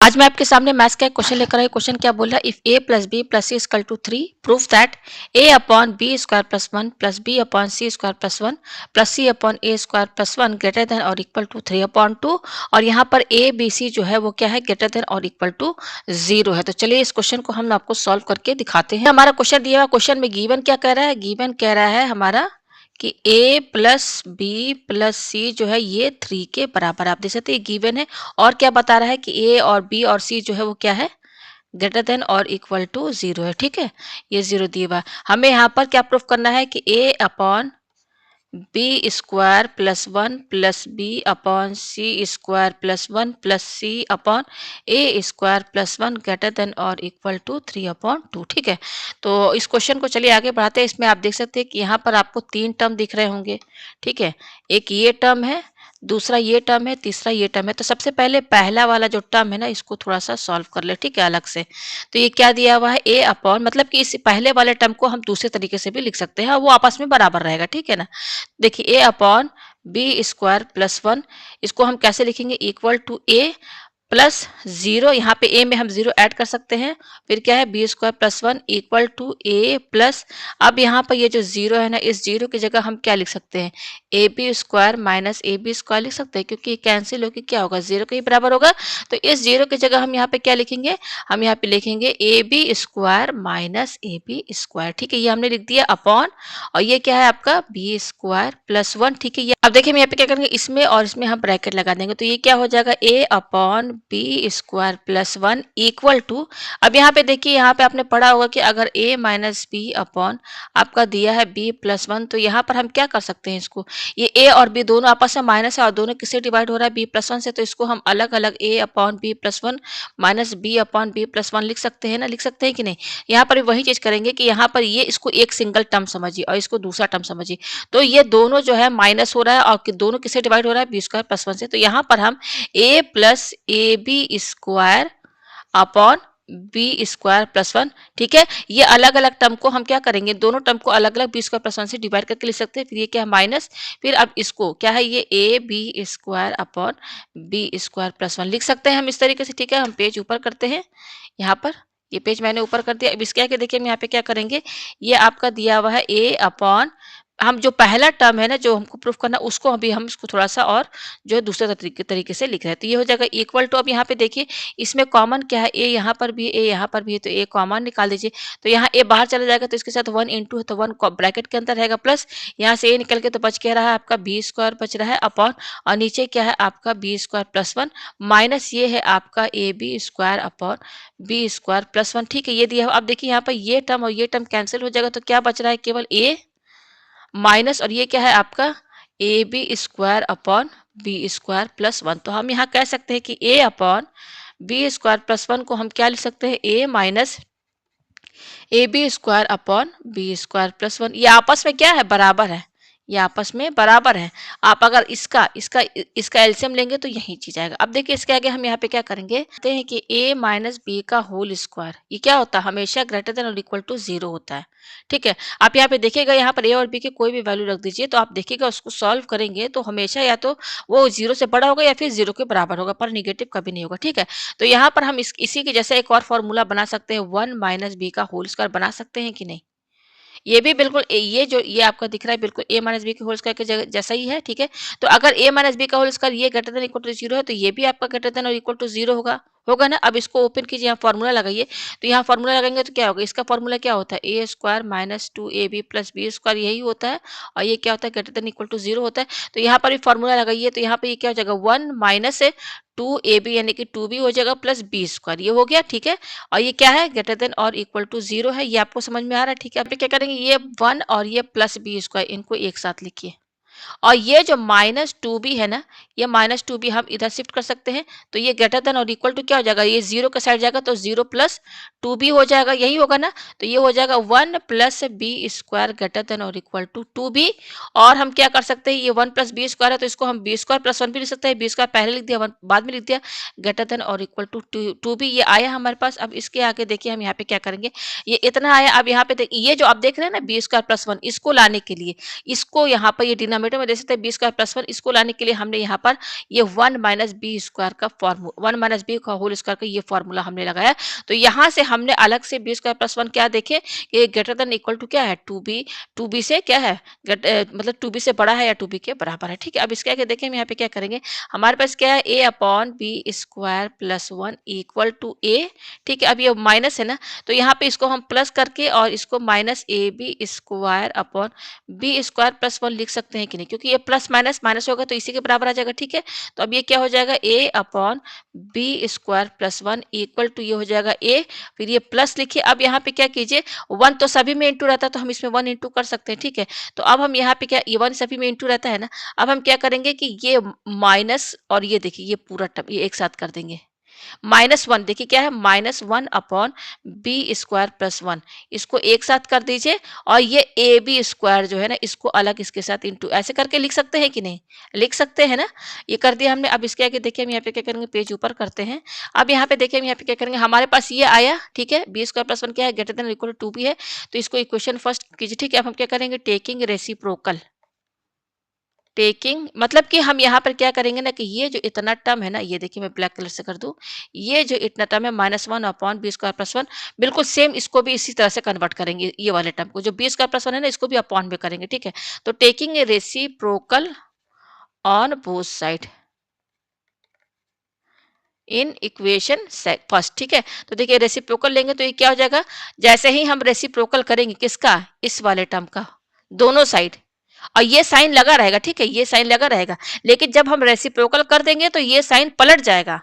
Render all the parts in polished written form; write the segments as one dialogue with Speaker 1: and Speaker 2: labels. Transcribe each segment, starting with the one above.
Speaker 1: आज मैं आपके सामने मैथ्स का एक क्वेश्चन लेकर आई। क्वेश्चन क्या बोल रहा है? If A plus B plus C equal to 3 prove that A upon B square plus 1 plus B upon C square plus 1 plus C upon A square plus 1 greater than और equal to 3 upon 2। और यहाँ पर A B C जो है वो क्या है? Greater than और इक्वल टू 0 है। तो चलिए इस क्वेश्चन को हम आपको सॉल्व करके दिखाते हैं। हमारा क्वेश्चन दिया हुआ, क्वेश्चन में गिवन क्या कह रहा है? गिवन कह रहा है हमारा कि a प्लस बी प्लस सी जो है ये 3 के बराबर। आप देख सकते हैं गिवन है। और क्या बता रहा है कि a और b और c जो है वो क्या है? ग्रेटर देन और इक्वल टू 0 है। ठीक है, ये 0 दिया हुआ है। हमें यहाँ पर क्या प्रूफ करना है कि a upon B square plus 1 plus B upon C square plus 1 plus C upon A square plus 1 greater than और इक्वल टू 3 अपॉन 2। ठीक है, तो इस क्वेश्चन को चलिए आगे बढ़ाते हैं। इसमें आप देख सकते हैं कि यहाँ पर आपको 3 टर्म दिख रहे होंगे। ठीक है, एक ये टर्म है, दूसरा ये टर्म है, तीसरा ये टर्म है। तो सबसे पहले पहला वाला जो टर्म है ना, इसको थोड़ा सा सॉल्व कर ले। ठीक है, अलग से। तो ये क्या दिया हुआ है? ए अपॉन, मतलब कि इस पहले वाले टर्म को हम दूसरे तरीके से भी लिख सकते हैं और वो आपस में बराबर रहेगा। ठीक है ना, देखिए ए अपॉन बी स्क्वायर प्लस 1, इसको हम कैसे लिखेंगे? इक्वल टू ए प्लस 0, यहाँ पे ए में हम 0 ऐड कर सकते हैं। फिर क्या है? B square plus 1 equal to A plus, अब यहाँ पर ये जो 0 है ना, इस 0 की जगह हम क्या लिख सकते हैं? A B square minus A B square लिख सकते हैं, क्योंकि कैंसिल होकर क्या होगा? 0 के ही बराबर होगा। तो इस 0 की जगह हम यहाँ पे क्या लिखेंगे? हम यहाँ पे लिखेंगे A B square minus A B square. ठीक है, ये हमने लिख दिया अपॉन, और ये क्या है आपका? B square plus 1। ठीक है, ये अब देखिए हम यहाँ पे क्या करेंगे, इसमें और इसमें हम ब्रैकेट लगा देंगे। तो ये क्या हो जाएगा? ए upon B square plus 1 equal to, अब यहाँ पे देखिए, यहाँ पे आपने पढ़ा होगा कि अगर a माइनस बी अपॉन आपका दिया है b प्लस 1, तो यहाँ पर हम क्या कर सकते हैं? इसको, ये a और b दोनों आपस में माइनस है और दोनों किससे डिवाइड हो रहा है? b प्लस 1 से। तो इसको हम अलग अलग a upon B plus 1 minus B upon B plus 1 लिख सकते हैं ना, लिख सकते हैं कि नहीं? यहाँ पर भी वही चीज करेंगे कि यहाँ पर ये इसको एक सिंगल टर्म समझिए और इसको दूसरा टर्म समझिए। तो ये दोनों जो है माइनस हो रहा है और दोनों किससे डिवाइड हो रहा है? बी स्क्वायर प्लस 1 से। तो यहाँ पर हम a plus A B square upon B square plus 1, ठीक है, ये अलग अलग टर्म को हम क्या करेंगे? दोनों टर्म को अलग अलग बी स्क्वायर प्लस 1 से डिवाइड करके लिख सकते हैं। फिर ये क्या है? माइनस, फिर अब इसको क्या है? ये A B square upon B square plus 1 लिख सकते हैं हम इस तरीके से। ठीक है, हम पेज ऊपर करते हैं। यहाँ पर ये पेज मैंने ऊपर कर दिया। अब इसके आगे देखिए हम यहाँ पे क्या करेंगे, ये आपका दिया हुआ है ए अपॉन, हम जो पहला टर्म है ना जो हमको प्रूफ करना, उसको अभी हम इसको थोड़ा सा और जो है दूसरे तरीके से लिख रहे हैं। तो ये हो जाएगा इक्वल टू, अब यहाँ पे देखिए इसमें कॉमन क्या है? ए यहाँ पर भी है, ए यहाँ पर भी है, तो ए कॉमन निकाल दीजिए। तो यहाँ ए बाहर चला जाएगा तो इसके साथ 1 इंटू है, तो 1 ब्रैकेट के अंदर रहेगा, प्लस यहाँ से ए निकल के तो बच के रहा है आपका बी स्क्वायर बच रहा है अपॉन, और नीचे क्या है आपका? बी स्क्वायर प्लस 1 माइनस ये है आपका A B square upon B square plus 1। ठीक है, ये दिया। अब देखिए यहाँ पर ये टर्म और ये टर्म कैंसिल हो जाएगा, तो क्या बच रहा है? केवल ए माइनस, और ये क्या है आपका? A B square upon B square plus 1। तो हम यहाँ कह सकते हैं कि a upon B square plus 1 को हम क्या लिख सकते हैं? A minus A B square upon B square plus 1। ये आपस में क्या है? बराबर है, ये आपस में बराबर है। आप अगर इसका इसका इसका एलसीएम लेंगे तो यही चीज आएगा। अब देखिए इसके आगे हम यहाँ पे क्या करेंगे, कहते हैं कि a माइनस बी का होल स्क्वायर, ये क्या होता है? हमेशा ग्रेटर देन और इक्वल टू 0 होता है। ठीक है, आप यहाँ पे देखिएगा, यहाँ पर a और b के कोई भी वैल्यू रख दीजिए, तो आप देखिएगा उसको सॉल्व करेंगे तो हमेशा या तो वो 0 से बड़ा होगा या फिर 0 के बराबर होगा, पर निगेटिव कभी नहीं होगा। ठीक है, तो यहाँ पर हम इसी के जैसा एक और फॉर्मूला बना सकते हैं, 1 माइनस बी का होल स्क्वायर बना सकते हैं कि नहीं? ये भी बिल्कुल ये जो ये आपका दिख रहा है बिल्कुल a माइनस बी के होल स्क्वायर के जैसा ही है। ठीक है, तो अगर a माइनस बी का होल स्क्वायर ये ग्रेटर देन इक्वल टू 0 है, तो ये भी आपका ग्रेटर देन और इक्वल टू 0 होगा, होगा ना। अब इसको ओपन कीजिए, यहाँ फॉर्मूला लगाइए। तो यहाँ फॉर्मूला लगाएंगे तो क्या होगा? इसका फॉर्मूला क्या होता है? ए square minus 2ab plus B square, यही होता है। और ये क्या होता है? ग्रेटर देन इक्वल टू 0 होता है। तो यहाँ पर भी फॉर्मूला लगाइए, तो यहाँ पे ये क्या हो जाएगा? 1 माइनस 2ab यानी कि 2b हो जाएगा प्लस बी स्क्वायर, ये हो गया। ठीक है, और ये क्या है? ग्रेटर देन और इक्वल टू 0 है। ये आपको समझ में आ रहा है? ठीक है, अब क्या करेंगे, ये 1 और ये प्लस बी स्क्वायर, इनको एक साथ लिखिए। और ये जो माइनस 2b है ना, ये माइनस 2b हम इधर शिफ्ट कर सकते हैं। तो ये ग्रेटर देन और इक्वल टू क्या हो जाएगा? ये 0 के साइड जाएगा तो 0 प्लस 2b हो जाएगा, यही होगा ना। तो ये हो जाएगा 1 plus B square greater than और इक्वल टू 2b। और हम क्या कर सकते हैं, ये 1 प्लस बी स्क्वायर है तो इसको हम बी स्क्वायर प्लस 1 भी लिख सकते हैं। बी स्क्वायर पहले लिख दिया, 1 बाद में लिख दिया, ग्रेटर देन और इक्वल टू 2b, ये आया हमारे पास। अब इसके आगे देखिए हम यहाँ पे क्या करेंगे, ये इतना आया। अब यहाँ पे देखिए, ये जो आप देख रहे हैं ना बी स्क्वायर प्लस 1, इसको लाने के लिए इसको यहाँ पर ये डिनोमिनेटर डिनोमिनेटर में दे सकते हैं बी स्क्वायर प्लस वन, इसको लाने के लिए हमने यहाँ पर ये 1 माइनस बी स्क्वायर का फॉर्मूला, 1 माइनस बी का होल स्क्वायर का ये फॉर्मूला हमने लगाया। तो यहाँ से हमने अलग से बी स्क्वायर प्लस वन क्या देखे, ये ग्रेटर देन इक्वल टू क्या है, टू बी से क्या है, मतलब टू बी से बड़ा है या टू बी के बराबर है। ठीक है, अब इसके आगे देखें हम यहाँ पे क्या करेंगे, हमारे पास क्या है a upon B square plus one equal to a. ठीक है, अब ये माइनस है ना, तो यहाँ पे इसको हम प्लस करके और इसको minus A B square upon B square plus one लिख सकते हैं कि नहीं, क्योंकि ये प्लस माइनस माइनस होगा तो इसी के बराबर आ जाएगा। ठीक है, तो अब ये क्या हो जाएगा, ए upon B square plus one equal to ये हो जाएगा ए, फिर ये प्लस लिखिए। अब यहाँ पे क्या कीजिए, वन तो सभी में इंटू रहता है तो हम इसमें वन इंटू कर सकते हैं। ठीक है, तो अब हम यहाँ पे क्या, ये वन सभी में इंटू रहता है ना, अब हम क्या करेंगे कि ये माइनस और ये देखिए ये पूरा टर्म ये एक साथ कर देंगे। माइनस वन देखिए क्या है, minus one upon B square plus one, इसको एक साथ कर दीजिए और ये ए बी स्क्वायर जो है ना इसको अलग इसके साथ इंटू ऐसे करके लिख सकते हैं कि नहीं, लिख सकते हैं ना, ये कर दिया हमने। अब इसके आगे देखिए हम यहाँ पे क्या करेंगे, पेज ऊपर करते हैं। अब यहाँ पे देखिए हम यहाँ पे क्या करेंगे, हमारे पास ये आया। ठीक है, बी स्क्वायर प्लस वन क्या है, ग्रेटर देन इक्वल टू भी है, तो इसको इक्वेशन फर्स्ट कीजिए। ठीक है, अब हम क्या करेंगे, टेकिंग रेसिप्रोकल, टेकिंग मतलब कि हम यहाँ पर क्या करेंगे ना कि ये जो इतना टर्म है ना, ये देखिए मैं ब्लैक कलर से कर दूं, ये जो इतना टर्म है minus one upon B square plus one, बिल्कुल सेम इसको भी इसी तरह से कन्वर्ट करेंगे, ये वाले टर्म को जो बी स्क्वायर प्लस वन है ना इसको भी अपॉन में करेंगे। ठीक है, तो taking a reciprocal on both side in equation first. ठीक है, तो देखिए रेसिप्रोकल लेंगे तो ये क्या हो जाएगा, जैसे ही हम रेसिप्रोकल करेंगे किसका, इस वाले टर्म का, दोनों साइड, और ये साइन लगा रहेगा। ठीक है, ये साइन लगा रहेगा, लेकिन जब हम रेसिप्रोकल कर देंगे तो ये साइन पलट जाएगा,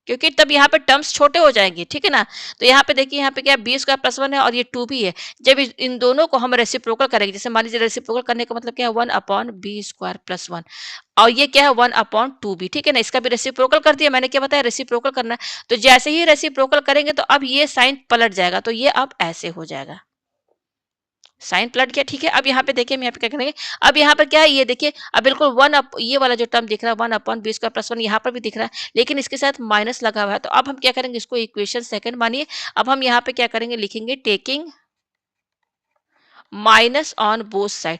Speaker 1: क्योंकि तब यहाँ पे टर्म्स छोटे हो जाएंगे। ठीक है ना, तो यहाँ पे देखिए यहाँ पे क्या बी स्क्वायर प्लस वन है और ये टू भी है, जब इन दोनों को हम रेसिप्रोकल करेंगे, जैसे मान लीजिए रेसिप्रोकल करने का मतलब क्या है, one upon B square plus one, और ये क्या है वन अपॉन टू बी। ठीक है ना, इसका भी रेसिप्रोकल कर दिया, मैंने क्या बताया रेसिप्रोकल करना है, तो जैसे ही रेसिप्रोकल करेंगे तो अब ये साइन पलट जाएगा, तो ये अब ऐसे हो जाएगा, साइन पलट गया। ठीक है, अब यहाँ पे देखिए हम यहाँ पे क्या करेंगे, अब यहाँ पर क्या है, ये देखिए अब बिल्कुल वन अप ये वाला जो टर्म दिख रहा है one upon B square plus one यहाँ पर भी दिख रहा है, लेकिन इसके साथ माइनस लगा हुआ है, तो अब हम क्या करेंगे, इसको इक्वेशन सेकंड मानिए। अब हम यहाँ पे क्या करेंगे, लिखेंगे taking minus on both side,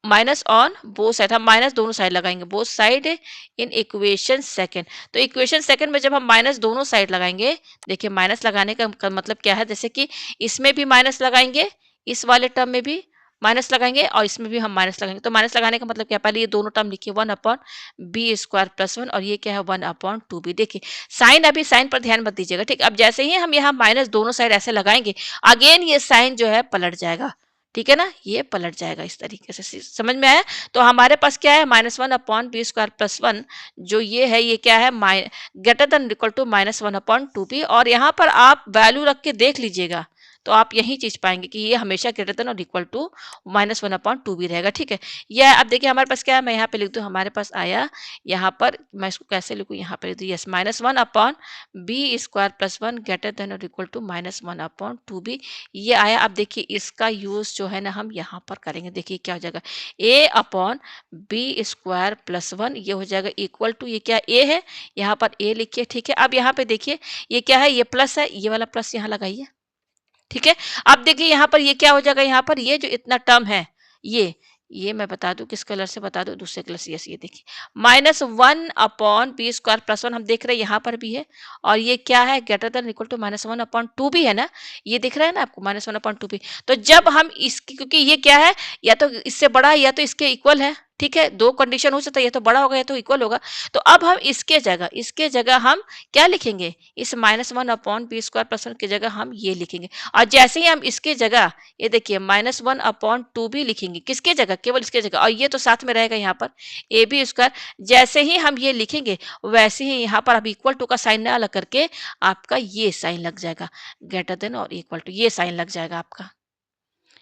Speaker 1: minus on both side, हम माइनस दोनों साइड लगाएंगे, both side in equation second. तो इक्वेशन सेकंड में जब हम माइनस दोनों साइड लगाएंगे, देखिए माइनस लगाने का मतलब क्या है, जैसे कि इसमें भी माइनस लगाएंगे, इस वाले टर्म में भी माइनस लगाएंगे और इसमें भी हम माइनस लगाएंगे, तो माइनस लगाने का मतलब क्या है, पहले ये दोनों टर्म लिखिए, one upon B square plus one और ये क्या है वन अपॉन टू बी। देखिए साइन, अभी साइन पर ध्यान मत दीजिएगा। ठीक, अब जैसे ही हम यहाँ माइनस दोनों साइड ऐसे लगाएंगे, अगेन ये साइन जो है पलट जाएगा। ठीक है ना, ये पलट जाएगा इस तरीके से, समझ में आया। तो हमारे पास क्या है, minus one upon B square plus one, जो ये है ये क्या है, greater than equal to minus one upon two B, और यहाँ पर आप वैल्यू रख के देख लीजिएगा तो आप यही चीज पाएंगे कि ये हमेशा ग्रेटर देन और equal to minus one upon two B रहेगा। ठीक है, यह अब देखिए हमारे पास क्या है, मैं यहाँ पे लिख दूँ, हमारे पास आया, यहाँ पर मैं इसको कैसे लिखूँ, यहाँ पे लिख दूँ yes minus one upon B square plus one greater than और equal to minus one upon two B, ये आया। अब देखिए इसका यूज जो है ना हम यहाँ पर करेंगे, देखिए क्या हो जाएगा, ए upon B square plus one, ये हो जाएगा इक्वल टू, ये क्या ए है, यहाँ पर ए लिखिए। ठीक है, अब यहाँ पे देखिए ये क्या है, ये प्लस है, ये वाला प्लस यहाँ लगाइए। ठीक है, अब देखिए यहाँ पर ये क्या हो जाएगा, यहाँ पर ये जो इतना टर्म है, ये मैं बता दूं किस कलर से बता दूं, दूसरे कलर से, यस ये देखिए minus one upon B square plus one, हम देख रहे हैं यहाँ पर भी है, और ये क्या है greater than equal to minus one upon two भी है ना, ये दिख रहा है ना आपको माइनस वन अपॉन टू भी। तो जब हम इसकी, क्योंकि ये क्या है, या तो इससे बड़ा है या तो इसके इक्वल है। ठीक है, दो कंडीशन हो सकता है, या तो बड़ा होगा या तो इक्वल होगा। तो अब हम इसके जगह हम क्या लिखेंगे, इस minus one upon B square plus one की जगह हम ये लिखेंगे, और जैसे ही हम इसके जगह ये देखिए माइनस वन अपॉन टू भी लिखेंगे, किसके जगह, केवल इसके जगह, और ये तो साथ में रहेगा यहाँ पर ए बी स्क्वायर, जैसे ही हम ये लिखेंगे वैसे ही यहाँ पर अब इक्वल टू का साइन ना लग करके आपका ये साइन लग जाएगा, ग्रेटर देन और इक्वल टू, ये साइन लग जाएगा आपका,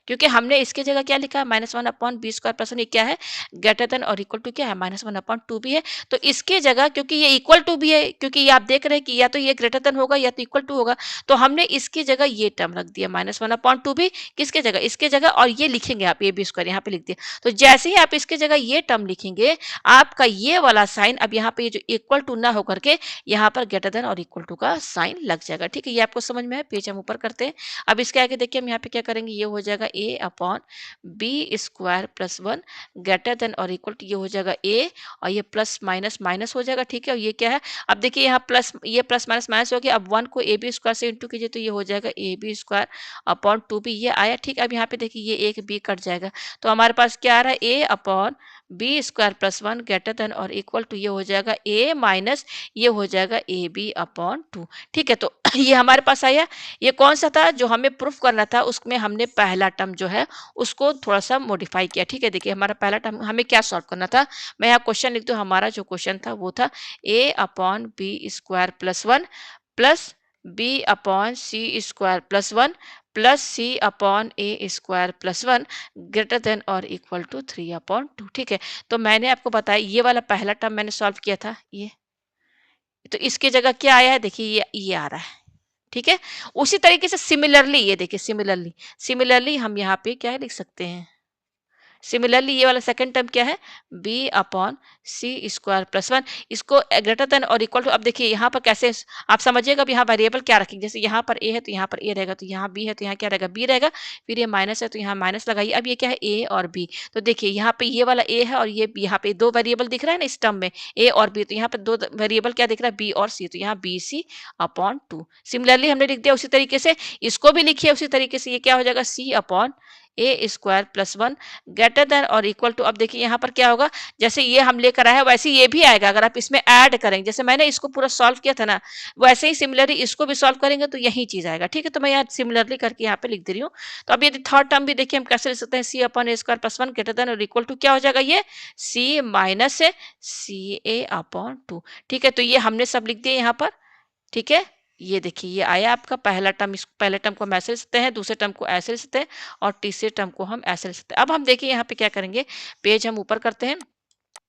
Speaker 1: क्योंकि हमने इसके जगह क्या लिखा है, minus one upon B square plus one, ये क्या है ग्रेटर देन और इक्वल टू क्या है, माइनस वन अपॉन टू भी है, तो इसके जगह क्योंकि ये इक्वल टू भी है, क्योंकि ये आप देख रहे हैं कि या तो ये ग्रेटर देन होगा या तो इक्वल टू होगा, तो हमने इसकी जगह ये टर्म रख दिया माइनस वन अपॉन टू भी, किसके जगह, इसके जगह, और ये लिखेंगे आप ए बी स्क्वायर यहाँ पे लिख दिया। तो जैसे ही आप इसके जगह ये टर्म लिखेंगे, आपका ये वाला साइन अब यहाँ पे ये जो इक्वल टू ना होकर के यहाँ पर ग्रेटर देन और इक्वल टू का साइन लग जाएगा। ठीक है, ये आपको समझ में है, पेज हम ऊपर करते हैं। अब इसके आगे देखिए हम यहाँ पे क्या करेंगे, ये हो जाएगा ए upon B square plus one greater than और इक्वल टू ये हो जाएगा ए, और ये प्लस माइनस माइनस हो जाएगा, ठीक है। और ये क्या है, अब देखिए यहाँ प्लस, ये प्लस माइनस माइनस हो गया। अब वन को ए बी स्क्वायर से इंटू कीजिए तो ये हो जाएगा A B square upon two B, ये आया, ठीक है। अब यहाँ पे देखिए ये एक बी कट जाएगा, तो हमारे पास क्या आ रहा है, a upon B square plus one greater than और इक्वल टू ये हो जाएगा ए माइनस ये हो जाएगा ए बी अपॉन टू, ठीक है। तो ये हमारे पास आया। ये कौन सा था जो हमें प्रूफ करना था, उसमें हमने पहला टर्म जो है उसको थोड़ा सा मॉडिफाई किया, ठीक है। देखिए हमारा पहला टर्म हमें क्या सॉल्व करना था, मैं यहाँ क्वेश्चन लिख दूँ। हमारा जो क्वेश्चन था वो था a upon B square plus one plus B upon C square plus one plus C upon A square plus one greater than और equal to three upon two, ठीक है। तो मैंने आपको बताया ये वाला पहला टर्म मैंने सॉल्व किया था, ये तो इसकी जगह क्या आया है, देखिए ये आ रहा है, ठीक है। उसी तरीके से सिमिलरली ये देखिए, सिमिलरली हम यहाँ पे क्या लिख सकते हैं, सिमिलरली ये वाला सेकंड टर्म क्या है, बी अपॉन सी स्क्वायर प्लस वन, इसको ग्रेटर देन और इक्वल टू। अब देखिए यहाँ पर कैसे आप समझिएगा, अब यहाँ वेरिएबल क्या रखेंगे, जैसे यहाँ पर ए है तो यहाँ पर ए रहेगा, तो यहाँ बी है तो यहाँ क्या रहेगा, बी रहेगा। फिर ये माइनस है तो यहाँ माइनस लगाइए। अब ये क्या है, ए और बी, तो देखिए यहाँ पे ये वाला ए है और ये यहाँ पे दो वेरिएबल दिख रहा है ना इस टर्म में, ए और बी, तो यहाँ पे दो वेरिएबल क्या दिख रहा है, बी और सी, तो यहाँ बी सी अपॉन टू। सिमिलरली हमने लिख दिया उसी तरीके से, इसको भी लिखिए उसी तरीके से, ये क्या हो जाएगा, सी अपॉन ए square plus one greater than और इक्वल टू। अब देखिए यहाँ पर क्या होगा, जैसे ये हम लेकर आए हैं वैसे ये भी आएगा, अगर आप इसमें ऐड करेंगे, जैसे मैंने इसको पूरा सॉल्व किया था ना, वैसे ही सिमिलरली इसको भी सॉल्व करेंगे तो यही चीज आएगा, ठीक है। तो मैं यहाँ सिमिलरली करके यहाँ पे लिख दे रही हूँ। तो अब यदि थर्ड टर्म भी देखिए हम कैसे लिख सकते हैं, सी अपॉन ए square plus one greater than और इक्वल टू क्या हो जाएगा, ये सी माइनस है सी ए अपॉन टू, ठीक है। तो ये हमने सब लिख दिया यहाँ पर, ठीक है। ये देखिए ये आया आपका पहला टर्म, इस पहले टर्म को हम ऐसे लिख सकते हैं, दूसरे टर्म को ऐसे लिख सकते हैं, और तीसरे टर्म को हम ऐसे लिख सकते हैं। अब हम देखिए यहाँ पे क्या करेंगे, पेज हम ऊपर करते हैं।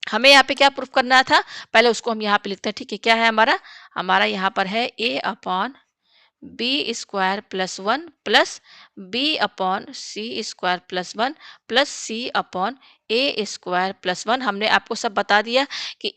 Speaker 1: हमें यहाँ पे क्या प्रूफ करना था, पहले उसको हम यहाँ पे लिखते हैं, ठीक है। क्या है हमारा, हमारा यहाँ पर है a upon B square plus one plus B upon C square plus one plus C upon A square plus one. हमने आपको सब बता दिया कि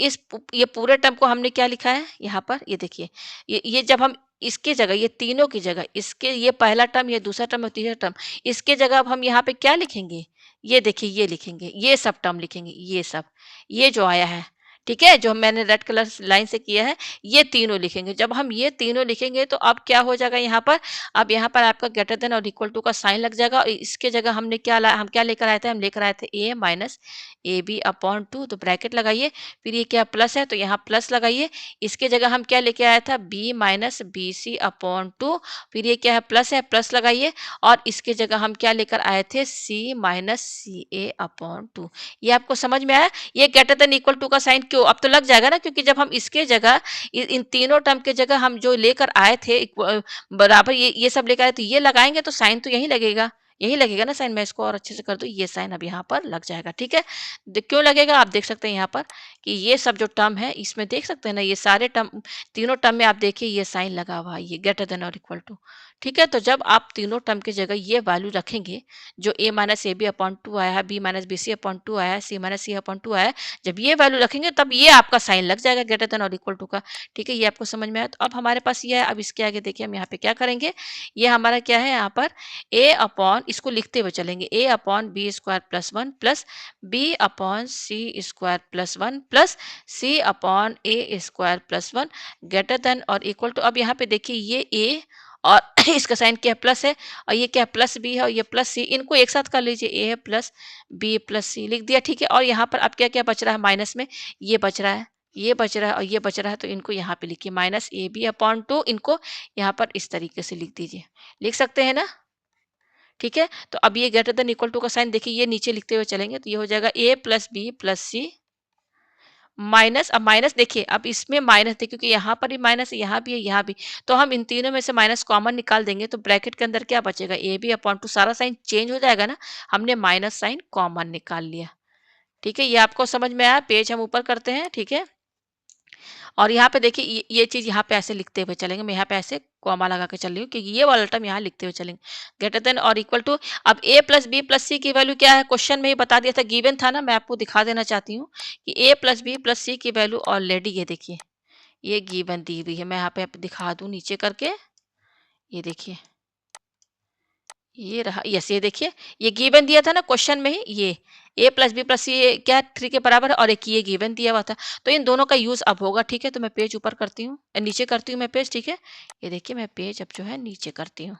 Speaker 1: ये पूरे टर्म को हमने क्या लिखा है यहाँ पर, ये देखिए ये जब हम इसके जगह, ये तीनों की जगह, इसके ये पहला टर्म, ये दूसरा टर्म और तीसरा टर्म, इसके जगह अब हम यहाँ पे क्या लिखेंगे, ये देखिए ये लिखेंगे, ये सब टर्म लिखेंगे, ये सब, ये जो आया है, ठीक है, जो मैंने रेड कलर लाइन से किया है, ये तीनों लिखेंगे। जब हम ये तीनों लिखेंगे तो अब क्या हो जाएगा यहाँ पर, अब यहाँ पर आपका ग्रेटर देन और इक्वल टू का साइन लग जाएगा, और इसके जगह हमने क्या हम क्या लेकर आए थे, हम लेकर आए थे a minus A B upon two, तो ब्रैकेट लगाइए, फिर ये क्या प्लस है तो यहाँ प्लस लगाइए, इसके जगह हम क्या लेके आया था, B minus B C upon two, फिर ये क्या है प्लस लगाइए, और इसके जगह हम क्या लेकर आए थे, सी माइनस सी ए अपॉन टू। ये आपको समझ में आया, ये ग्रेटर देन इक्वल टू का साइन क्यों, अब तो लग जाएगा ना, क्योंकि जब हम इसके जगह इन तीनों टर्म के जगह हम जो लेकर आए थे बराबर ये सब लेकर आए, तो ये लगाएंगे तो साइन तो यही लगेगा, यही लगेगा ना साइन। मैं इसको और अच्छे से कर दूं, ये साइन अब यहाँ पर लग जाएगा, ठीक है। क्यों लगेगा, आप देख सकते हैं यहाँ पर कि ये सब जो टर्म है इसमें देख सकते हैं ना, ये सारे टर्म, तीनों टर्म में आप देखिए ये साइन लगा हुआ है, ये ग्रेटर देन और इक्वल टू, ठीक है। तो जब आप तीनों टर्म की जगह ये वैल्यू रखेंगे, जो a minus A B upon two आया है, b minus B C upon two आया है, c minus c upon two आया है, जब ये वैल्यू रखेंगे तब ये आपका साइन लग जाएगा ग्रेटर देन और इक्वल टू का, ठीक है। ये आपको समझ में आया। तो अब हमारे पास ये है, अब इसके आगे देखिए हम यहाँ पे क्या करेंगे, ये हमारा क्या है यहाँ पर, ए अपॉन, इसको लिखते हुए चलेंगे, a upon B square plus one plus B upon C square plus one plus C upon A square plus one greater than और इक्वल टू। अब यहाँ पे देखिए ये ए और इसका साइन क्या प्लस है, और ये क्या प्लस बी है, और ये प्लस सी, इनको एक साथ कर लीजिए, ए प्लस बी प्लस सी लिख दिया, ठीक है। और यहाँ पर अब क्या क्या बच रहा है माइनस में, ये बच रहा है, ये बच रहा है और ये बच रहा है, तो इनको यहाँ पे लिखिए minus A B upon two, इनको यहाँ पर इस तरीके से लिख दीजिए, लिख सकते हैं ना, ठीक है। तो अब ये ग्रेटर देन इक्वल टू का साइन देखिए ये नीचे लिखते हुए चलेंगे, तो ये हो जाएगा ए प्लस बी प्लस सी माइनस, अब माइनस देखिए, अब इसमें माइनस देखिए क्योंकि यहाँ पर भी माइनस है, यहाँ भी है, यहाँ भी, तो हम इन तीनों में से माइनस कॉमन निकाल देंगे, तो ब्रैकेट के अंदर क्या बचेगा, ए बी अपॉन टू, सारा साइन चेंज हो जाएगा ना, हमने माइनस साइन कॉमन निकाल लिया, ठीक है। ये आपको समझ में आया, पेज हम ऊपर करते हैं, ठीक है। और यहाँ पे देखिए ये चीज यहाँ पे ऐसे लिखते हुए चलेंगे, मैं यहाँ पे ऐसे कॉमा लगा के चल रही हूँ क्योंकि ये वाला टर्म यहाँ लिखते हुए चलेंगे, ग्रेटर देन और इक्वल टू। अब ए प्लस बी प्लस सी की वैल्यू क्या है, क्वेश्चन में ही बता दिया था, गिवन था ना, मैं आपको दिखा देना चाहती हूँ कि ए प्लस बी प्लस सी की वैल्यू ऑलरेडी ये देखिए ये गिवन दी हुई है, मैं यहाँ पे दिखा दूं नीचे करके, ये देखिए ये रहा, यस, ये देखिए, ये गिवन दिया था ना क्वेश्चन में ही, ये ए प्लस बी प्लस सी क्या 3 के बराबर है, और एक ये गिवन दिया हुआ था। तो इन दोनों का यूज अब होगा, ठीक है। तो मैं पेज ऊपर करती हूँ, नीचे करती हूँ मैं पेज, ठीक है। ये देखिए मैं पेज अब जो है नीचे करती हूँ।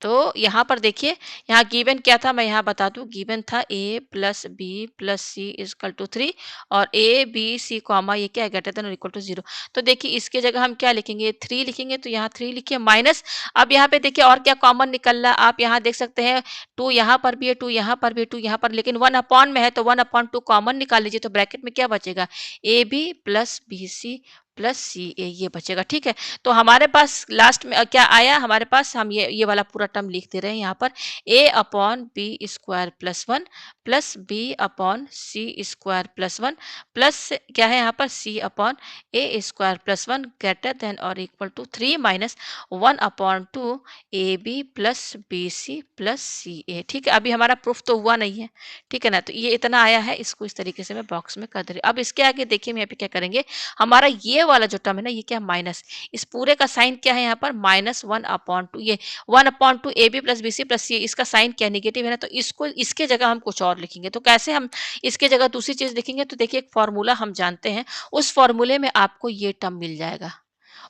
Speaker 1: तो यहाँ पर देखिए, यहाँ गिवन क्या था, मैं यहाँ बता दूं, गिवन था a plus B plus C equal to 3, और a b c कॉमा ये क्या है, ग्रेटर देन और इक्वल टू 0। तो देखिए इसके जगह हम क्या लिखेंगे, 3 लिखेंगे, तो यहाँ 3 लिखिए माइनस। अब यहाँ पे देखिए और क्या कॉमन निकल रहा है, आप यहाँ देख सकते हैं 2 यहाँ पर भी है, 2 यहाँ पर भी है, 2 यहाँ पर, लेकिन 1 अपॉन में है, तो 1/2 कॉमन निकाल लीजिए, तो ब्रैकेट में क्या बचेगा, a B plus B C plus C a, ये बचेगा, ठीक है। तो हमारे पास लास्ट में क्या आया, हमारे पास हम ये वाला पूरा टर्म लिख दे रहे हैं यहाँ पर, a upon B square plus 1 plus B upon C square plus 1 plus क्या है यहाँ पर c अपॉन ए स्क्वायर प्लस 1 ग्रेटर देन और equal to 3 minus 1/2 A B plus B C plus C a, ठीक है। अभी हमारा प्रूफ तो हुआ नहीं है, ठीक है ना। तो ये इतना आया है, इसको इस तरीके से मैं बॉक्स में कर दे रही हूँ। अब इसके आगे देखिए हम यहाँ पे क्या करेंगे, हमारा ये वाला जो टर्म है ना, ये क्या माइनस, इस पूरे का साइन क्या है यहाँ पर, -1/2, ये 1/2 A B plus B C plus c, इसका साइन क्या नेगेटिव है ना, तो इसको इसके जगह हम कुछ और लिखेंगे। तो कैसे हम इसके जगह दूसरी चीज लिखेंगे, तो देखिए एक फॉर्मूला हम जानते हैं, उस फॉर्मूले में आपको ये टर्म मिल जाएगा।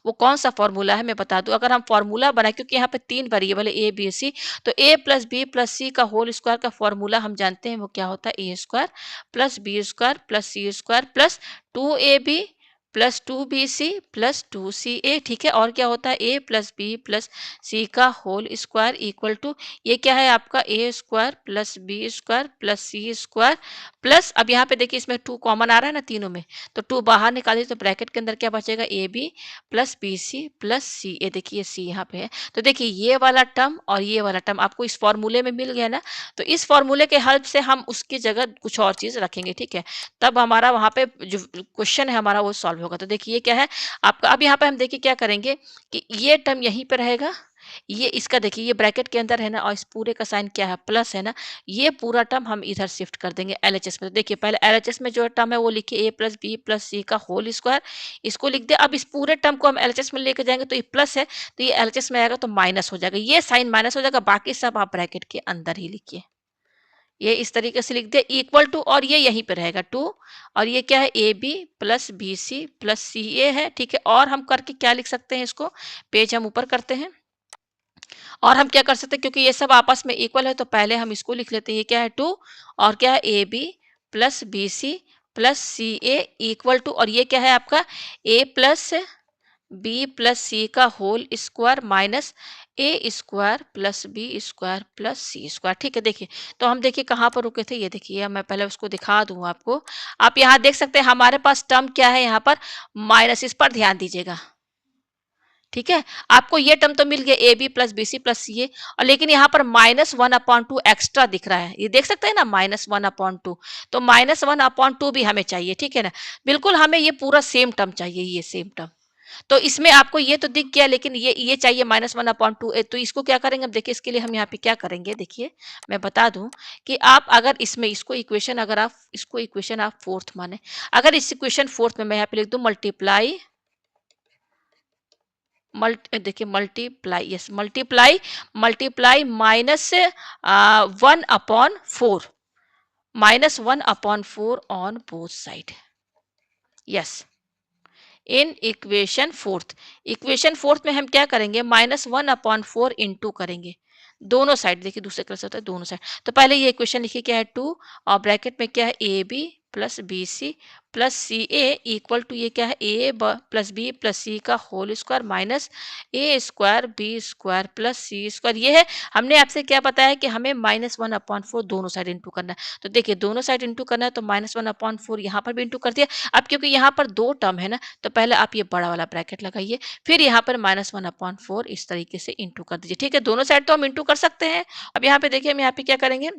Speaker 1: वो कौन सा फॉर्मूला है मैं बता दूं, अगर हम फॉर्मूला बनाए, क्योंकि यहाँ पे 3 वेरिएबल है ए बी सी, तो ए प्लस बी प्लस सी का होल स्क्वायर का फॉर्मूला हम जानते हैं, वो क्या होता है, ए square plus B square plus सी square plus 2ab plus 2bc plus 2ca, ठीक है। और क्या होता है, a प्लस बी प्लस सी का होल स्क्वायर इक्वल टू, ये क्या है आपका, a square plus B square plus C square plus, अब यहाँ पे देखिए इसमें 2 कॉमन आ रहा है ना तीनों में, तो 2 बाहर निकालिए, तो ब्रैकेट के अंदर क्या बचेगा, a B plus B C plus C a, देखिए सी यहाँ पे है। तो देखिए ये वाला टर्म और ये वाला टर्म आपको इस फॉर्मूले में मिल गया ना, तो इस फॉर्मूले के हेल्प से हम उसकी जगह कुछ और चीज रखेंगे, ठीक है। तब हमारा वहां पे जो क्वेश्चन है हमारा वो सॉल्व होगा। तो देखिए ये क्या है आपका, अब यहाँ पे हम देखिए क्या करेंगे कि ये टर्म यहीं पे रहेगा, ये इसका देखिए ये ब्रैकेट के अंदर है ना, और इस पूरे का साइन क्या है, प्लस है ना, ये पूरा टर्म हम इधर शिफ्ट कर देंगे एलएचएस में। तो देखिए पहले एलएचएस में जो टर्म है वो लिखिए, ए प्लस बी प्लस सी का होल स्क्वायर, इसको लिख दे। अब इस पूरे टर्म को हम एलएचएस में लेके जाएंगे, तो ये प्लस है, तो ये एलएचएस में आएगा तो माइनस हो जाएगा, ये साइन माइनस हो जाएगा, बाकी सब आप ब्रैकेट के अंदर ही लिखिए। ये इस तरीके से लिख दे इक्वल टू, और ये यहीं पे रहेगा 2, और ये क्या है, A B plus B C plus C A है, ठीक है। और हम करके क्या लिख सकते हैं, इसको पेज हम ऊपर करते हैं, और हम क्या कर सकते हैं, क्योंकि ये सब आपस में इक्वल है, तो पहले हम इसको लिख लेते हैं, ये क्या है 2, और क्या है A B plus B C plus C A equal to, और ये क्या है आपका, ए प्लस बी प्लस सी का whole square minus A square plus B square plus C square, ठीक है। देखिए तो हम देखिए कहाँ पर रुके थे, ये देखिए मैं पहले उसको दिखा दूं आपको। आप यहाँ देख सकते हैं हमारे पास टर्म क्या है यहाँ पर, माइनस, इस पर ध्यान दीजिएगा, ठीक है। आपको ये टर्म तो मिल गया A B plus B C plus C A, और लेकिन यहाँ पर -1/2 एक्स्ट्रा दिख रहा है, ये देख सकते हैं ना, -1/2, तो -1/2 भी हमें चाहिए, ठीक है ना। बिल्कुल हमें ये पूरा सेम टर्म चाहिए, ये सेम टर्म। तो इसमें आपको ये तो दिख गया, लेकिन ये चाहिए -1/2, तो इसको क्या करेंगे, अब देखिए इसके लिए हम यहाँ पे क्या करेंगे, देखिए मैं बता दूं कि आप अगर इसमें इसको इक्वेशन, अगर आप इसको इक्वेशन आप फोर्थ माने, अगर इस इक्वेशन फोर्थ में मैं यहाँ पे लिख दूं मल्टीप्लाई, देखिए multiply, yes multiply, multiply -1/4, -1/4 on both side, yes. In equation fourth में हम क्या करेंगे, -1/4 इंटू करेंगे दोनों साइड, देखिए दूसरे तरफ से होता है दोनों साइड। तो पहले ये इक्वेशन लिखिए क्या है 2, और ब्रैकेट में क्या है A B plus B C plus C A equal to, ये क्या है ए प्लस बी प्लस सी का whole square minus A square B square plus C square, ये है। हमने आपसे क्या बताया कि हमें -1/4 दोनों साइड इंटू करना है, तो देखिए दोनों साइड इंटू करना है, तो -1/4 यहाँ पर भी इंटू कर दिया। अब क्योंकि यहाँ पर दो टर्म है ना, तो पहले आप ये बड़ा वाला ब्रैकेट लगाइए, फिर यहाँ पर -1/4 इस तरीके से इंटू कर दीजिए, ठीक है। दोनों साइड तो हम इंटू कर सकते हैं। अब यहाँ पे देखिए हम यहाँ पे क्या करेंगे,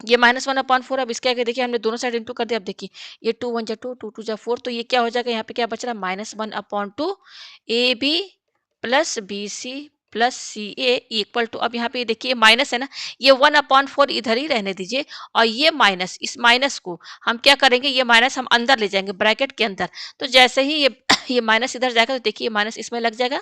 Speaker 1: ये -1/4, अब इसके आगे देखिए हमने दोनों साइड इंटू कर दिया। अब देखिए ये 2 1 जा 2, 2 2 जा 4, तो ये क्या हो जाएगा, यहाँ पे क्या बच रहा है, -1/2 A B plus B C plus C A equal to, अब यहाँ पे देखिए माइनस है ना, ये 1/4 इधर ही रहने दीजिए, और ये माइनस, इस माइनस को हम क्या करेंगे, ये माइनस हम अंदर ले जाएंगे ब्रैकेट के अंदर। तो जैसे ही ये ये माइनस इधर जाएगा, तो देखिए माइनस इसमें लग जाएगा,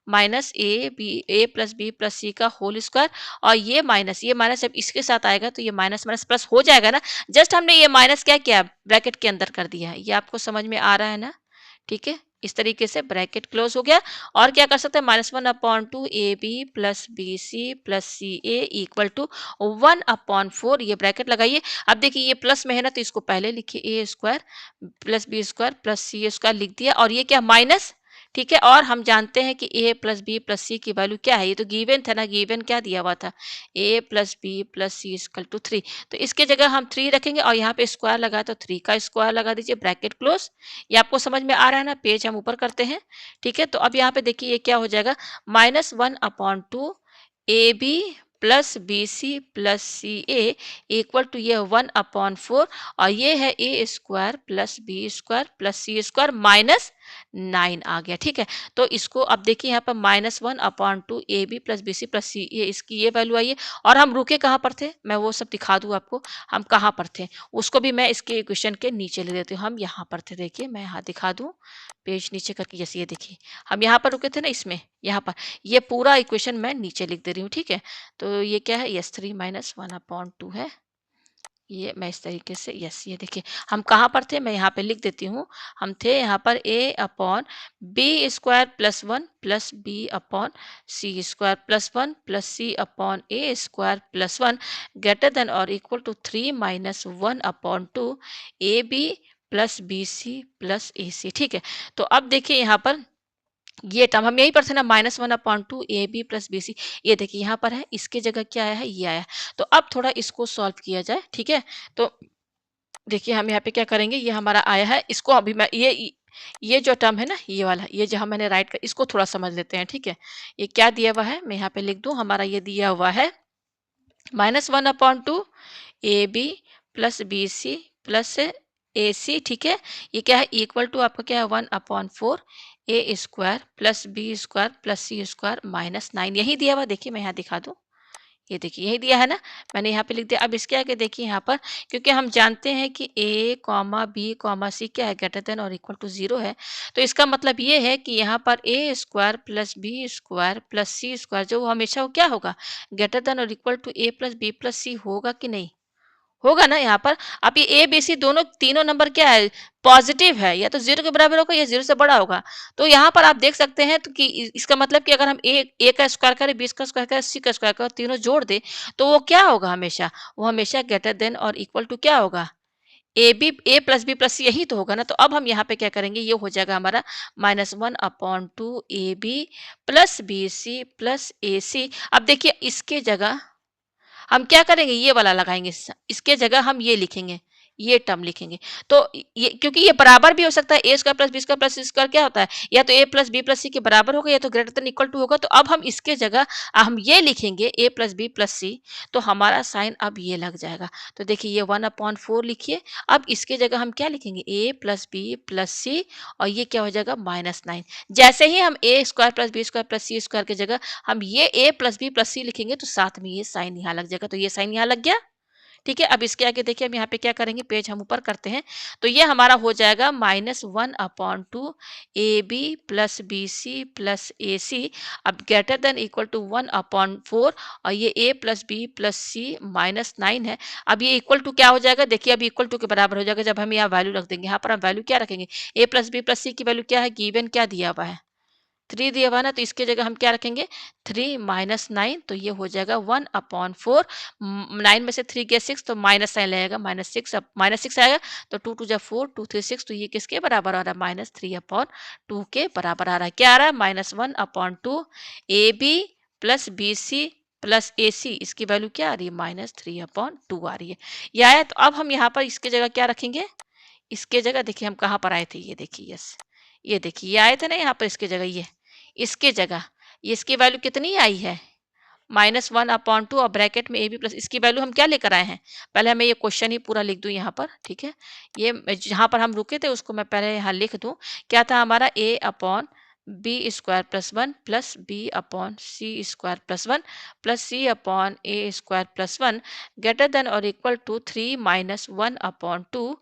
Speaker 1: माइनस ए प्लस बी प्लस सी का होल स्क्वायर, और ये माइनस जब इसके साथ आएगा तो ये माइनस माइनस प्लस हो जाएगा ना। जस्ट हमने ये माइनस क्या किया, ब्रैकेट के अंदर कर दिया है। ये आपको समझ में आ रहा है ना? ठीक है, इस तरीके से ब्रैकेट क्लोज हो गया। और क्या कर सकते हैं, -1/2 A B plus B C plus C A equal to 1/4, ये ब्रैकेट लगाइए। अब देखिए ये प्लस में है ना, तो इसको पहले लिखिए, A square plus B square plus C square लिख दिया, और ये क्या माइनस। ठीक है, और हम जानते हैं कि ए प्लस बी प्लस सी की वैल्यू क्या है, ये तो गिवन था ना, गिवन क्या दिया हुआ था, A plus B plus C equal to 3। तो इसके जगह हम 3 रखेंगे, और यहाँ पे स्क्वायर लगा तो 3 का स्क्वायर लगा दीजिए, ब्रैकेट क्लोज। ये आपको समझ में आ रहा है ना? पेज हम ऊपर करते हैं। ठीक है, तो अब यहाँ पे देखिए ये क्या हो जाएगा, -1/2 A B plus B C plus C A equal to ये 1/4, और ये है ए square plus B square plus सी स्क्वायर -9 आ गया। ठीक है, तो इसको अब देखिए यहाँ पर -1/2 A B plus B C plus C A, इसकी ये वैल्यू आई है। और हम रुके कहाँ पर थे, मैं वो सब दिखा दूँ आपको, हम कहाँ पर थे उसको भी मैं इसके इक्वेशन के नीचे ले देती हूँ। हम यहाँ पर थे, देखिए मैं यहाँ दिखा दूँ, पेज नीचे करके, जैसे ये देखिए हम यहाँ पर रुके थे ना, इसमें यहाँ पर ये पूरा इक्वेशन मैं नीचे लिख दे रही हूँ। ठीक है, तो ये क्या है, यस 3 - 1/2 है। ये मैं इस तरीके से, यस ये देखिए हम कहाँ पर थे, मैं यहाँ पे लिख देती हूँ। हम थे यहाँ पर A upon B square plus 1 plus B upon C square plus 1 plus C upon A square plus 1 greater than और equal to 3 - 1/2 A B plus B C plus A C. ठीक है, तो अब देखिए यहाँ पर ये टर्म हम यहीं पर थे ना, -1/2 A B plus B C, ये देखिए यहाँ पर है, इसके जगह क्या आया है, ये आया है। तो अब थोड़ा इसको सॉल्व किया जाए। ठीक है, तो देखिए हम यहाँ पे क्या करेंगे, ये हमारा आया है, इसको अभी मैं ये जो टर्म है ना, ये वाला, ये जहाँ मैंने राइट कर, इसको थोड़ा समझ लेते हैं। ठीक है, ये क्या दिया हुआ है, मैं यहाँ पे लिख दूं, हमारा ये दिया हुआ है -1/2 A B plus B C plus A C. ठीक है, ये क्या है, इक्वल टू आपका क्या है, 1/4 A square plus B square plus C square -9, यही दिया हुआ। देखिए मैं यहाँ दिखा दूँ, ये देखिए यही दिया है ना, मैंने यहाँ पे लिख दिया। अब इसके आगे देखिए यहाँ पर, क्योंकि हम जानते हैं कि ए कॉमा बी कॉमा सी क्या है, ग्रेटर देन और इक्वल टू 0 है, तो इसका मतलब ये है कि यहाँ पर A square plus B square plus C square जो हमेशा वो क्या होगा, ग्रेटर देन और equal to A plus B plus C होगा कि नहीं, होगा ना यहाँ पर। अब ये ए बी सी दोनों तीनों नंबर क्या है, पॉजिटिव है, या तो 0 के बराबर होगा या 0 से बड़ा होगा। तो यहाँ पर आप देख सकते हैं तो कि इसका मतलब कि अगर हम ए का स्क्वायर करें, बी का स्क्वायर करें, सी का स्क्वायर करें, तीनों जोड़ दें, तो वो क्या होगा, हमेशा वो हमेशा ग्रेटर देन और इक्वल टू क्या होगा, ए प्लस बी प्लस सी, यही तो होगा ना। तो अब हम यहाँ पे क्या करेंगे, ये हो जाएगा हमारा -1/2 A B plus B C plus A C. अब देखिए इसके जगह हम क्या करेंगे, ये वाला लगाएंगे, इसके जगह हम ये लिखेंगे, ये टर्म लिखेंगे। तो ये, क्योंकि ये बराबर भी हो सकता है, ए square plus B square plus सी स्क्वायर क्या होता है, या तो A plus B plus C के बराबर होगा, या तो ग्रेटर देन इक्वल टू होगा। तो अब हम इसके जगह हम ये लिखेंगे, ए प्लस बी प्लस सी, तो हमारा साइन अब ये लग जाएगा। तो देखिए ये 1/4 लिखिए। अब इसके जगह हम क्या लिखेंगे, A plus B plus C, और ये क्या हो जाएगा, -9। जैसे ही हम A square plus B square plus C square की जगह हम ये A plus B plus C लिखेंगे, तो साथ में ये साइन यहाँ लग जाएगा। तो ये साइन यहाँ लग गया। ठीक है, अब इसके आगे देखिए हम यहाँ पे क्या करेंगे, पेज हम ऊपर करते हैं। तो ये हमारा हो जाएगा -1/2 A B plus B C plus A C, अब ग्रेटर देन इक्वल टू 1/4, और ये A plus B plus C -9 है। अब ये इक्वल टू क्या हो जाएगा, देखिए अब इक्वल टू के बराबर हो जाएगा जब हम यहाँ वैल्यू रख देंगे। यहाँ पर हम वैल्यू क्या रखेंगे, ए प्लस बी प्लस सी की वैल्यू क्या है, गिवन क्या दिया हुआ है, 3 दिया हुआ ना, तो इसके जगह हम क्या रखेंगे, 3 - 9, तो ये हो जाएगा 1/4। 9 में से 3 गया 6, तो माइनस साइन लगेगा, -6, अब -6 आएगा, तो 2 2 4, 2 3 6, तो ये किसके बराबर आ रहा है, -3/2 के बराबर आ रहा है। क्या आ रहा है, -1/2 A B plus B C plus A C, इसकी वैल्यू क्या आ रही है, -3/2 आ रही है। ये आया, तो अब हम यहाँ पर इसके जगह क्या रखेंगे, इसके जगह देखिए हम कहाँ पर आए थे, ये देखिए, यस ये देखिए ये आए थे ना यहाँ पर, इसके जगह ये, इसके जगह ये, इसकी वैल्यू कितनी आई है, -1/2, और ब्रैकेट में ए बी प्लस, इसकी वैल्यू हम क्या लेकर आए हैं, पहले हमें ये क्वेश्चन ही पूरा लिख दूं यहाँ पर। ठीक है, ये जहाँ पर हम रुके थे उसको मैं पहले यहाँ लिख दूं। क्या था हमारा, A upon B square plus 1 plus B upon C square plus 1 plus C upon A square plus 1 greater than और equal to 3 - 1/2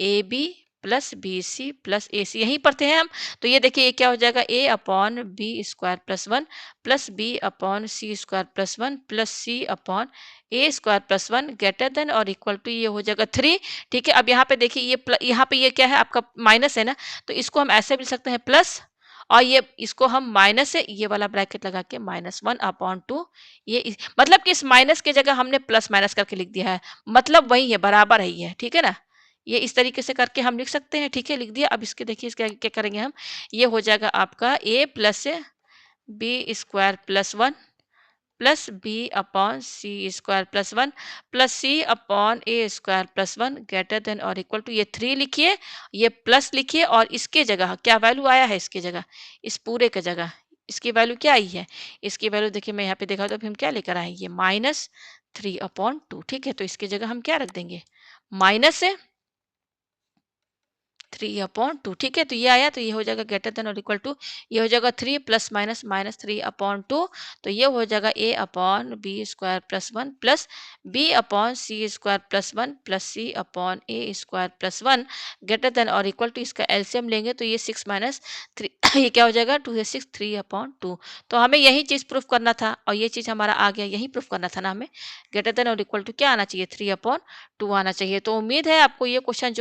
Speaker 1: A B plus B C plus A C, यहीं पढ़ते हैं हम। तो ये देखिए ये क्या हो जाएगा, ए upon B square plus one plus B upon सी स्क्वायर प्लस वन प्लस सी अपॉन ए square plus one greater than और इक्वल टू ये हो जाएगा 3। ठीक है, अब यहाँ पे देखिए ये यहाँ पे ये क्या है आपका माइनस है ना, तो इसको हम ऐसे भी लिख सकते हैं प्लस, और ये इसको हम माइनस से ये वाला ब्रैकेट लगा के -1/2, ये मतलब कि इस माइनस की जगह हमने प्लस माइनस करके लिख दिया है, मतलब वही है, बराबर है ये, ठीक है ना। ये इस तरीके से करके हम लिख सकते हैं, ठीक है, लिख दिया। अब इसके देखिए इसका क्या करेंगे हम, ये हो जाएगा आपका a plus B square plus one plus B upon C square plus one plus C upon A square plus one greater than और इक्वल टू, ये 3 लिखिए, ये प्लस लिखिए, और इसके जगह क्या वैल्यू आया है, इसके जगह, इस पूरे के जगह इसकी वैल्यू क्या आई है, इसकी वैल्यू देखिए मैं यहाँ पे देखा तो अभी हम क्या लेकर आए, ये -3/2। ठीक है, तो इसकी जगह हम क्या रख देंगे, माइनस 3/2। ठीक है, तो ये आया, तो ये हो जाएगा ग्रेटर देन और इक्वल टू, ये हो जाएगा 3 प्लस माइनस -3/2, तो ये हो जाएगा a upon B square plus one plus B upon C square plus one plus C upon A square plus one greater than और इक्वल टू, इसका एलसीएम लेंगे तो ये 6 माइनस 3 ये क्या हो जाएगा 2 से 6 3/2। तो हमें यही चीज़ प्रूफ करना था, और ये चीज़ हमारा आ गया, यही प्रूफ करना था ना हमें, ग्रेटर देन और इक्वल टू क्या आना चाहिए, 3/2 आना चाहिए। तो उम्मीद है आपको ये क्वेश्चन जो है